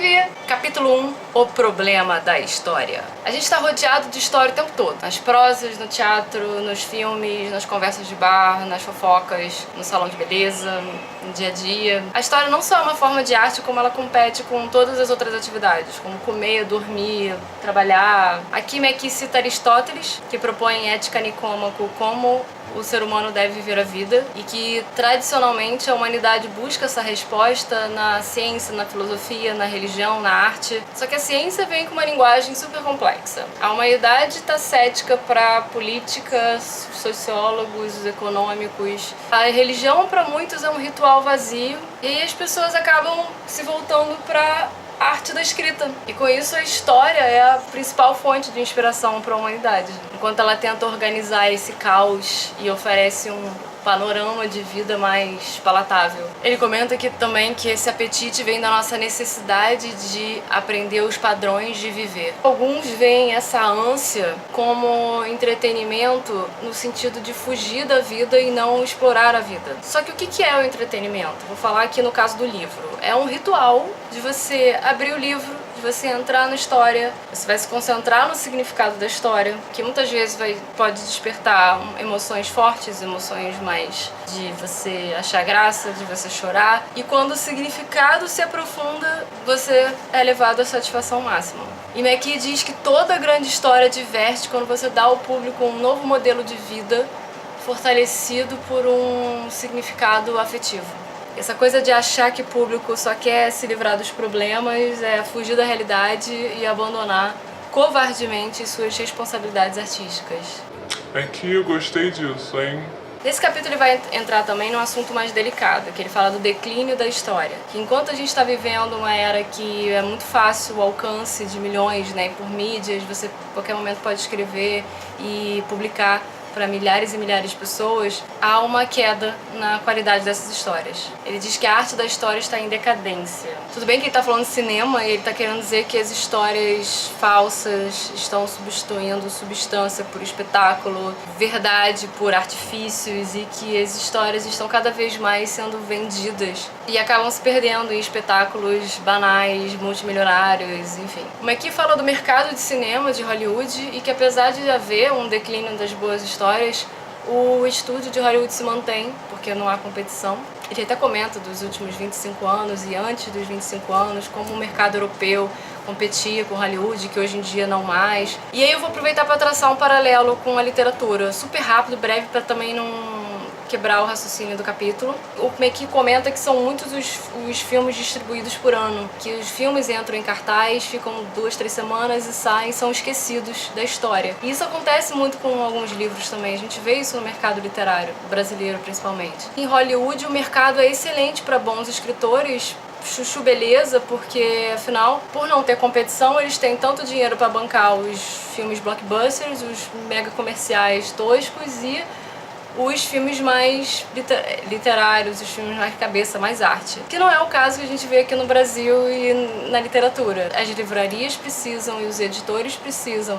Escrevi capítulo 1, o problema da história. A gente tá rodeado de história o tempo todo. Nas prosas, no teatro, nos filmes, nas conversas de bar, nas fofocas, no salão de beleza, no dia a dia. A história não só é uma forma de arte, como ela compete com todas as outras atividades, como comer, dormir, trabalhar. Aqui Mekki cita Aristóteles, que propõe em Ética Nicômaco como o ser humano deve viver a vida e que, tradicionalmente, a humanidade busca essa resposta na ciência, na filosofia, na religião, na arte. Só que a ciência vem com uma linguagem super complexa. A humanidade está cética para política, sociólogos, econômicos. A religião, para muitos, é um ritual vazio. E aí as pessoas acabam se voltando para a arte da escrita. E com isso a história é a principal fonte de inspiração para a humanidade. Enquanto ela tenta organizar esse caos e oferece um panorama de vida mais palatável. Ele comenta aqui também que esse apetite vem da nossa necessidade de aprender os padrões de viver. Alguns veem essa ânsia como entretenimento no sentido de fugir da vida e não explorar a vida. Só que o que é o entretenimento? Vou falar aqui no caso do livro. É um ritual de você abrir o livro, de você entrar na história, você vai se concentrar no significado da história, que muitas vezes pode despertar emoções fortes, emoções mais de você achar graça, de você chorar. E quando o significado se aprofunda, você é levado à satisfação máxima. E Mekki diz que toda grande história diverte quando você dá ao público um novo modelo de vida fortalecido por um significado afetivo. Essa coisa de achar que o público só quer se livrar dos problemas é fugir da realidade e abandonar covardemente suas responsabilidades artísticas. Aqui eu gostei disso, hein? Nesse capítulo ele vai entrar também num assunto mais delicado, que ele fala do declínio da história. Que enquanto a gente está vivendo uma era que é muito fácil o alcance de milhões, né, por mídias, você a qualquer momento pode escrever e publicar para milhares e milhares de pessoas, há uma queda na qualidade dessas histórias. Ele diz que a arte da história está em decadência. Tudo bem que ele está falando de cinema e ele está querendo dizer que as histórias falsas estão substituindo substância por espetáculo, verdade por artifícios e que as histórias estão cada vez mais sendo vendidas e acabam se perdendo em espetáculos banais, multimilionários, enfim. O Mekki fala do mercado de cinema de Hollywood e que apesar de haver um declínio das boas histórias, o estúdio de Hollywood se mantém, porque não há competição. Ele até comenta dos últimos 25 anos e antes dos 25 anos, como o mercado europeu competia com Hollywood, que hoje em dia não mais. E aí eu vou aproveitar para traçar um paralelo com a literatura, super rápido, breve, para também não quebrar o raciocínio do capítulo. O Mekki comenta que são muitos os filmes distribuídos por ano, que os filmes entram em cartaz, ficam 2, 3 semanas e saem, são esquecidos da história. E isso acontece muito com alguns livros também, a gente vê isso no mercado literário, brasileiro principalmente. Em Hollywood o mercado é excelente para bons escritores, chuchu beleza, porque afinal, por não ter competição, eles têm tanto dinheiro para bancar os filmes blockbusters, os mega comerciais toscos e os filmes mais literários, os filmes mais cabeça, mais arte. Que não é o caso que a gente vê aqui no Brasil e na literatura. As livrarias precisam e os editores precisam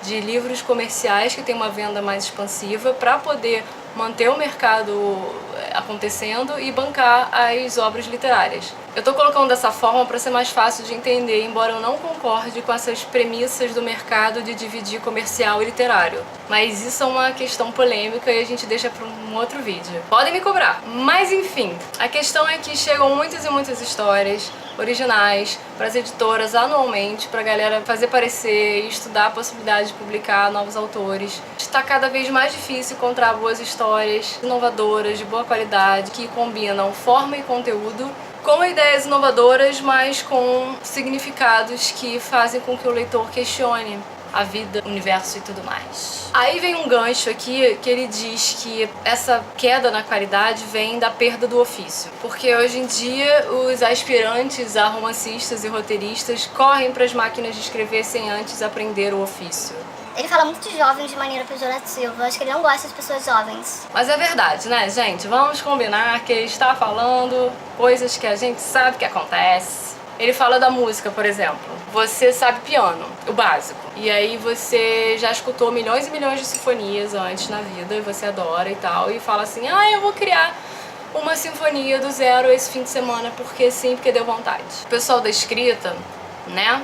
de livros comerciais que têm uma venda mais expansiva para poder manter o mercado acontecendo e bancar as obras literárias. Eu tô colocando dessa forma para ser mais fácil de entender, embora eu não concorde com essas premissas do mercado de dividir comercial e literário. Mas isso é uma questão polêmica e a gente deixa para um outro vídeo. Podem me cobrar. Mas enfim, a questão é que chegam muitas e muitas histórias originais para as editoras anualmente, para a galera fazer aparecer e estudar a possibilidade de publicar novos autores. Está cada vez mais difícil encontrar boas histórias inovadoras, de boa qualidade, que combinam forma e conteúdo, com ideias inovadoras, mas com significados que fazem com que o leitor questione a vida, o universo e tudo mais. Aí vem um gancho aqui que ele diz que essa queda na qualidade vem da perda do ofício. Porque hoje em dia os aspirantes a romancistas e roteiristas correm para as máquinas de escrever sem antes aprender o ofício. Ele fala muito de jovens de maneira pejorativa, acho que ele não gosta de pessoas jovens. Mas é verdade, né, gente? Vamos combinar que ele está falando coisas que a gente sabe que acontece. Ele fala da música, por exemplo. Você sabe piano, o básico. E aí você já escutou milhões e milhões de sinfonias antes na vida, e você adora e tal, e fala assim, ah, eu vou criar uma sinfonia do zero esse fim de semana, porque sim, porque deu vontade. O pessoal da escrita, né?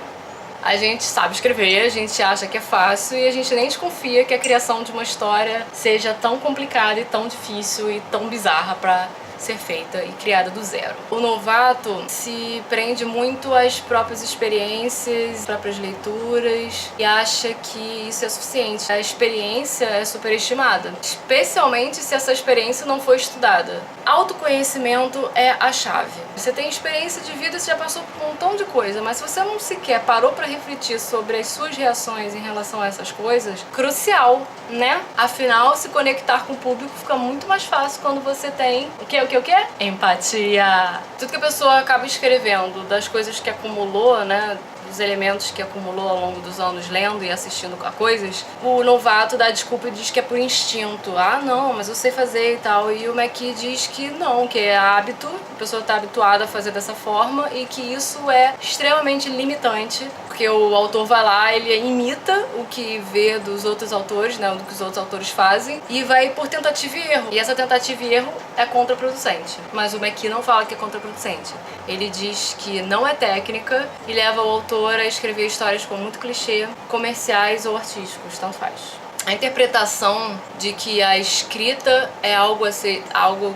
A gente sabe escrever, a gente acha que é fácil e a gente nem desconfia que a criação de uma história seja tão complicada e tão difícil e tão bizarra pra ser feita e criada do zero. O novato se prende muito às próprias experiências, às próprias leituras e acha que isso é suficiente. A experiência é superestimada, especialmente se essa experiência não foi estudada. Autoconhecimento é a chave. Você tem experiência de vida, você já passou por um montão de coisa, mas se você não sequer parou para refletir sobre as suas reações em relação a essas coisas, crucial, né? Afinal, se conectar com o público fica muito mais fácil quando você tem o quê? Empatia. Tudo que a pessoa acaba escrevendo, das coisas que acumulou, né? Dos elementos que acumulou ao longo dos anos lendo e assistindo a coisas, o novato dá desculpa e diz que é por instinto. Ah, não, mas eu sei fazer e tal. E o McKee diz que não, que é hábito, a pessoa está habituada a fazer dessa forma e que isso é extremamente limitante, porque o autor vai lá, ele imita o que vê dos outros autores, né, do que os outros autores fazem, e vai por tentativa e erro. E essa tentativa e erro é contraproducente. Mas o McKee não fala que é contraproducente. Ele diz que não é técnica e leva o autor a escrever histórias com muito clichê, comerciais ou artísticos, tanto faz. A interpretação de que a escrita é algo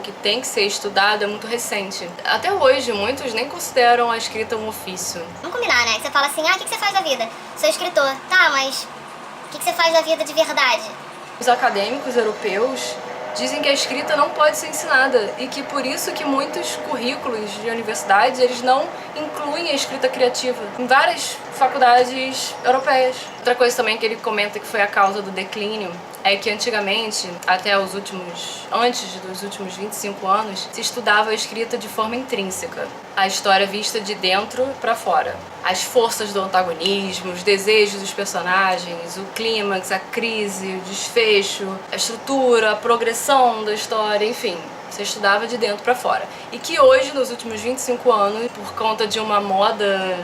que tem que ser estudado é muito recente. Até hoje, muitos nem consideram a escrita um ofício. Vamos combinar, né? Que você fala assim, o que você faz da vida? Sou escritor. Tá, mas o que você faz da vida de verdade? Os acadêmicos europeus dizem que a escrita não pode ser ensinada e que por isso que muitos currículos de universidades eles não incluem a escrita criativa em várias faculdades europeias. Outra coisa também que ele comenta que foi a causa do declínio é que antigamente, antes dos últimos 25 anos, se estudava a escrita de forma intrínseca. A história vista de dentro para fora. As forças do antagonismo, os desejos dos personagens, o clímax, a crise, o desfecho, a estrutura, a progressão da história, enfim. Você estudava de dentro para fora. E que hoje, nos últimos 25 anos, por conta de uma moda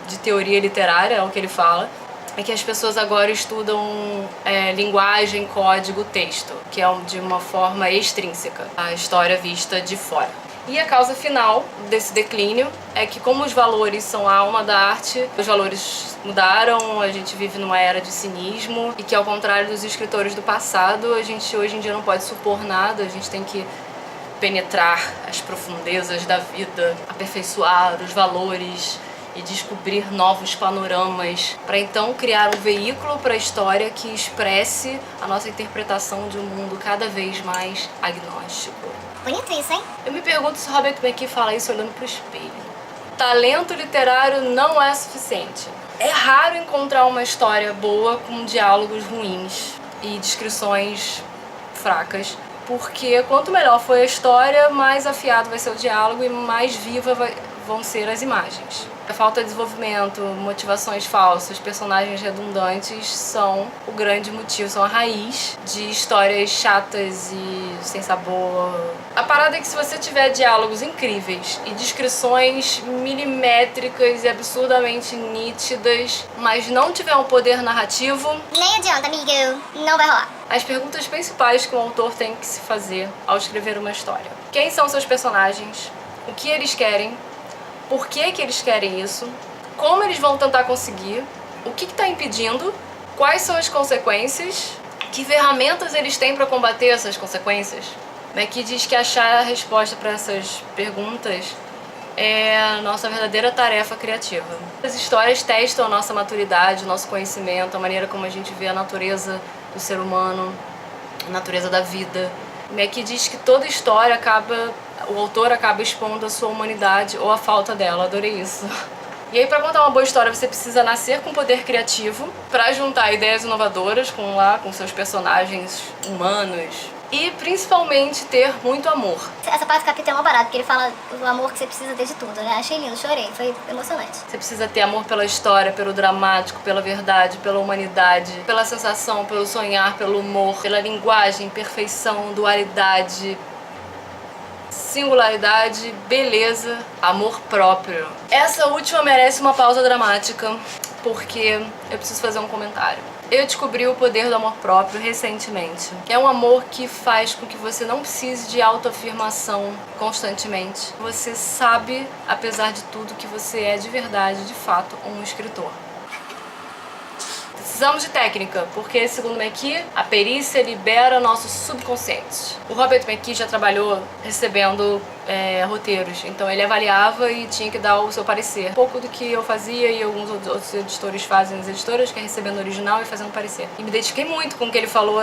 de teoria literária, é o que ele fala, é que as pessoas agora estudam linguagem, código, texto, que é de uma forma extrínseca, a história vista de fora. E a causa final desse declínio é que, como os valores são a alma da arte, os valores mudaram, a gente vive numa era de cinismo e que, ao contrário dos escritores do passado, a gente hoje em dia não pode supor nada, a gente tem que penetrar as profundezas da vida, aperfeiçoar os valores e descobrir novos panoramas para então criar um veículo para a história que expresse a nossa interpretação de um mundo cada vez mais agnóstico. Bonito isso, hein? Eu me pergunto se Robert McKee fala isso olhando pro espelho. Talento literário não é suficiente. É raro encontrar uma história boa com diálogos ruins e descrições fracas, porque quanto melhor for a história, mais afiado vai ser o diálogo e mais viva vão ser as imagens. A falta de desenvolvimento, motivações falsas, personagens redundantes são o grande motivo, são a raiz de histórias chatas e sem sabor. A parada é que se você tiver diálogos incríveis e descrições milimétricas e absurdamente nítidas, mas não tiver um poder narrativo, nem adianta, amigo. Não vai rolar. As perguntas principais que um autor tem que se fazer ao escrever uma história. Quem são seus personagens? O que eles querem? Por que eles querem isso? Como eles vão tentar conseguir? O que está impedindo? Quais são as consequências? Que ferramentas eles têm para combater essas consequências? McKee diz que achar a resposta para essas perguntas é a nossa verdadeira tarefa criativa. As histórias testam a nossa maturidade, o nosso conhecimento, a maneira como a gente vê a natureza do ser humano, a natureza da vida. McKee diz que toda história o autor acaba expondo a sua humanidade ou a falta dela. Adorei isso. E aí, para contar uma boa história, você precisa nascer com poder criativo para juntar ideias inovadoras com seus personagens humanos e principalmente ter muito amor. Essa parte do capítulo é uma barata, porque ele fala o amor que você precisa ter de tudo, né? Achei lindo, chorei, foi emocionante. Você precisa ter amor pela história, pelo dramático, pela verdade, pela humanidade, pela sensação, pelo sonhar, pelo humor, pela linguagem, perfeição, dualidade, singularidade, beleza, amor próprio. Essa última merece uma pausa dramática, porque eu preciso fazer um comentário. Eu descobri o poder do amor próprio recentemente. É um amor que faz com que você não precise de autoafirmação constantemente. Você sabe, apesar de tudo, que você é de verdade, de fato, um escritor. Precisamos de técnica, porque, segundo McKee, a perícia libera nossos subconscientes. O Robert McKee já trabalhou recebendo roteiros, então ele avaliava e tinha que dar o seu parecer. Um pouco do que eu fazia e alguns outros editores fazem nas editoras, que é recebendo o original e fazendo parecer. E me identifiquei muito com o que ele falou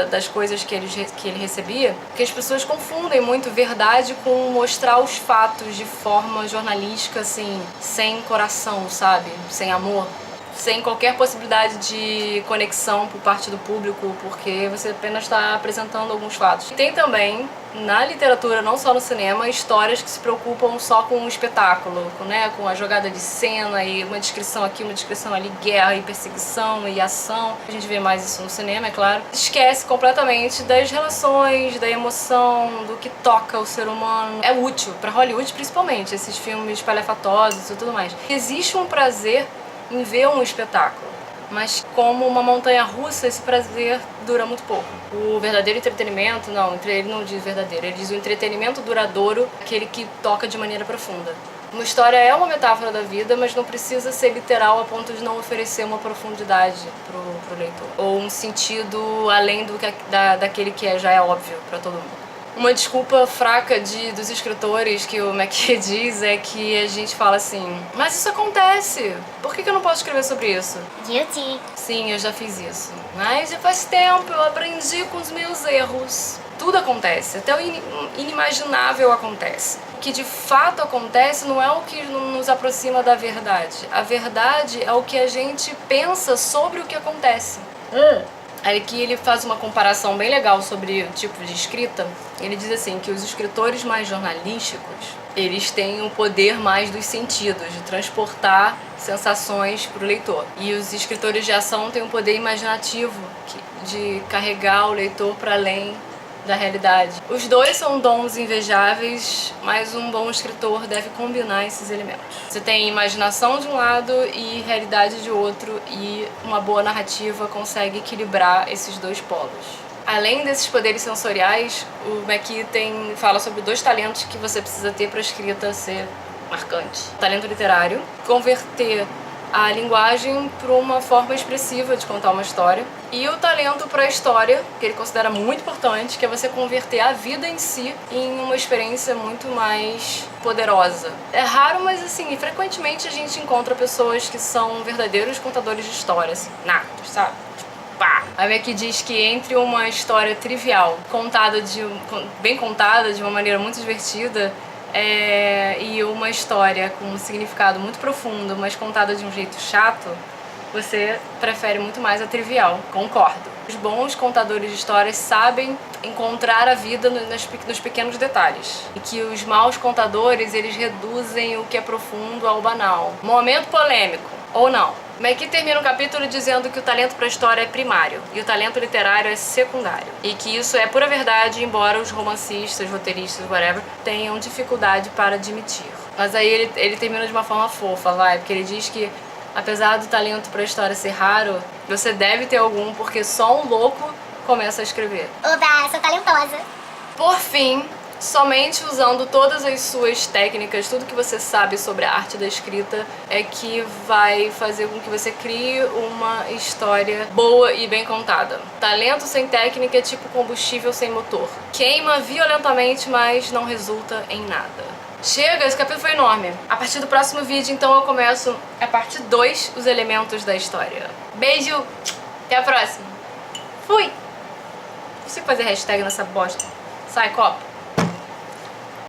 das coisas que ele recebia, porque as pessoas confundem muito verdade com mostrar os fatos de forma jornalística, assim, sem coração, sabe? Sem amor. Sem qualquer possibilidade de conexão por parte do público, porque você apenas está apresentando alguns fatos. Tem também, na literatura, não só no cinema, histórias que se preocupam só com o espetáculo, né? Com a jogada de cena e uma descrição aqui, uma descrição ali, guerra e perseguição e ação. A gente vê mais isso no cinema, é claro. Esquece completamente das relações, da emoção, do que toca o ser humano. É útil, para Hollywood principalmente, esses filmes palhafatosos e tudo mais. Existe um prazer em ver um espetáculo, mas como uma montanha-russa, esse prazer dura muito pouco. O verdadeiro entretenimento, ele não diz verdadeiro, ele diz o entretenimento duradouro, aquele que toca de maneira profunda. Uma história é uma metáfora da vida, mas não precisa ser literal a ponto de não oferecer uma profundidade pro leitor, ou um sentido além daquele que já é óbvio para todo mundo. Uma desculpa fraca dos escritores que o McKee diz é que a gente fala assim: mas isso acontece, por que eu não posso escrever sobre isso? Guilty. Sim, eu já fiz isso, mas já faz tempo, eu aprendi com os meus erros. Tudo acontece, até o inimaginável acontece. O que de fato acontece não é o que nos aproxima da verdade. A verdade é o que a gente pensa sobre o que acontece. Aqui ele faz uma comparação bem legal sobre o tipo de escrita. Ele diz assim que os escritores mais jornalísticos, eles têm o poder mais dos sentidos, de transportar sensações para o leitor. E os escritores de ação têm um poder imaginativo, de carregar o leitor para além da realidade. Os dois são dons invejáveis, mas um bom escritor deve combinar esses elementos. Você tem imaginação de um lado e realidade de outro, e uma boa narrativa consegue equilibrar esses dois polos. Além desses poderes sensoriais, o McKee fala sobre 2 talentos que você precisa ter para a escrita ser marcante. O talento literário, converter a linguagem para uma forma expressiva de contar uma história, e o talento para a história, que ele considera muito importante, que é você converter a vida em si em uma experiência muito mais poderosa. É raro, mas assim, frequentemente a gente encontra pessoas que são verdadeiros contadores de histórias, assim, natos, sabe? Pá. A McKee diz que entre uma história trivial, bem contada de uma maneira muito divertida, e uma história com um significado muito profundo, mas contada de um jeito chato, você prefere muito mais a trivial. Concordo. Os bons contadores de histórias sabem encontrar a vida nos pequenos detalhes. E que os maus contadores, eles reduzem o que é profundo ao banal. Momento polêmico, ou não. McKee termina o capítulo dizendo que o talento para a história é primário e o talento literário é secundário. E que isso é pura verdade, embora os romancistas, roteiristas, whatever, tenham dificuldade para admitir. Mas aí ele termina de uma forma fofa, porque ele diz que apesar do talento para a história ser raro, você deve ter algum, porque só um louco começa a escrever. Oba, sou talentosa. Por fim, somente usando todas as suas técnicas, tudo que você sabe sobre a arte da escrita, é que vai fazer com que você crie uma história boa e bem contada. Talento sem técnica é tipo combustível sem motor. Queima violentamente, mas não resulta em nada. Chega, esse capítulo foi enorme. A partir do próximo vídeo, então, eu começo a parte 2, os elementos da história. Beijo, até a próxima. Fui! Não sei fazer hashtag nessa bosta. Sai, copo.